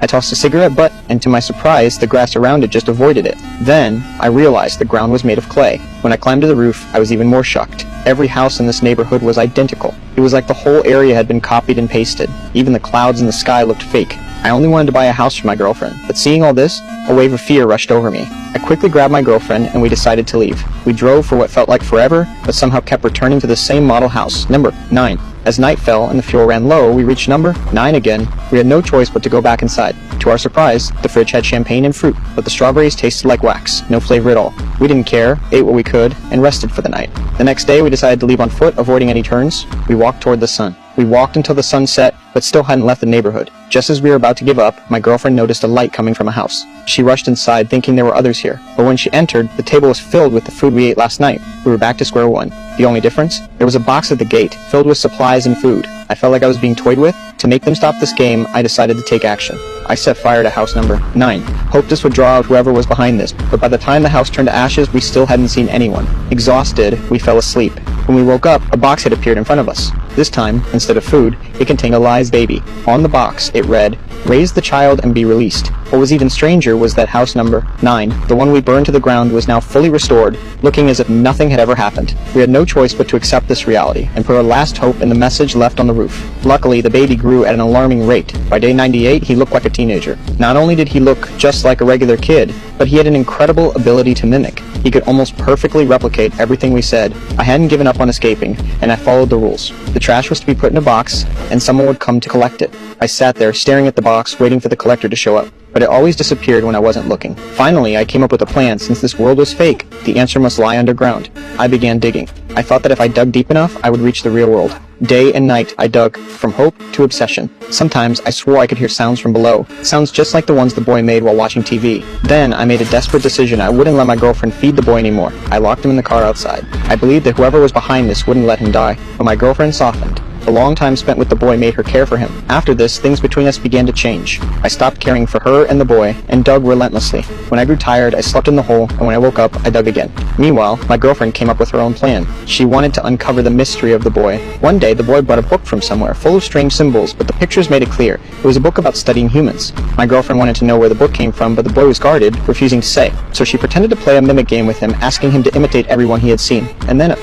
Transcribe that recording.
I tossed a cigarette butt, and to my surprise, the grass around it just avoided it. Then, I realized the ground was made of clay. When I climbed to the roof, I was even more shocked. Every house in this neighborhood was identical. It was like the whole area had been copied and pasted. Even the clouds in the sky looked fake. I only wanted to buy a house for my girlfriend, but seeing all this, a wave of fear rushed over me. I quickly grabbed my girlfriend and we decided to leave. We drove for what felt like forever, but somehow kept returning to the same model house, number 9. As night fell and the fuel ran low, we reached number 9 again. We had no choice but to go back inside. To our surprise, the fridge had champagne and fruit, but the strawberries tasted like wax, no flavor at all. We didn't care, ate what we could, and rested for the night. The next day, we decided to leave on foot, avoiding any turns. We walked toward the sun. We walked until the sun set, but still hadn't left the neighborhood. Just as we were about to give up, my girlfriend noticed a light coming from a house. She rushed inside, thinking there were others here. But when she entered, the table was filled with the food we ate last night. We were back to square one. The only difference? There was a box at the gate, filled with supplies and food. I felt like I was being toyed with. To make them stop this game, I decided to take action. I set fire to house number 9. Hoped this would draw out whoever was behind this, but by the time the house turned to ashes, we still hadn't seen anyone. Exhausted, we fell asleep. When we woke up, a box had appeared in front of us. This time, instead of food, it contained a live baby. On the box, it read, "Raise the child and be released." What was even stranger was that house number 9, the one we burned to the ground, was now fully restored, looking as if nothing had ever happened. We had no choice but to accept this reality, and put our last hope in the message left on the roof. Luckily, the baby grew at an alarming rate. By day 98, he looked like a teenager. Not only did he look just like a regular kid, but he had an incredible ability to mimic. He could almost perfectly replicate everything we said. I hadn't given up on escaping, and I followed the rules. The trash was to be put in a box, and someone would come to collect it. I sat there, staring at the box, waiting for the collector to show up. But it always disappeared when I wasn't looking. Finally, I came up with a plan. Since this world was fake, the answer must lie underground. I began digging. I thought that if I dug deep enough, I would reach the real world. Day and night, I dug, from hope to obsession. Sometimes, I swore I could hear sounds from below. Sounds just like the ones the boy made while watching TV. Then, I made a desperate decision. I wouldn't let my girlfriend feed the boy anymore. I locked him in the car outside. I believed that whoever was behind this wouldn't let him die. But my girlfriend softened. The long time spent with the boy made her care for him. After this, things between us began to change. I stopped caring for her and the boy, and dug relentlessly. When I grew tired, I slept in the hole, and when I woke up, I dug again. Meanwhile, my girlfriend came up with her own plan. She wanted to uncover the mystery of the boy. One day, the boy brought a book from somewhere, full of strange symbols, but the pictures made it clear. It was a book about studying humans. My girlfriend wanted to know where the book came from, but the boy was guarded, refusing to say. So she pretended to play a mimic game with him, asking him to imitate everyone he had seen. And then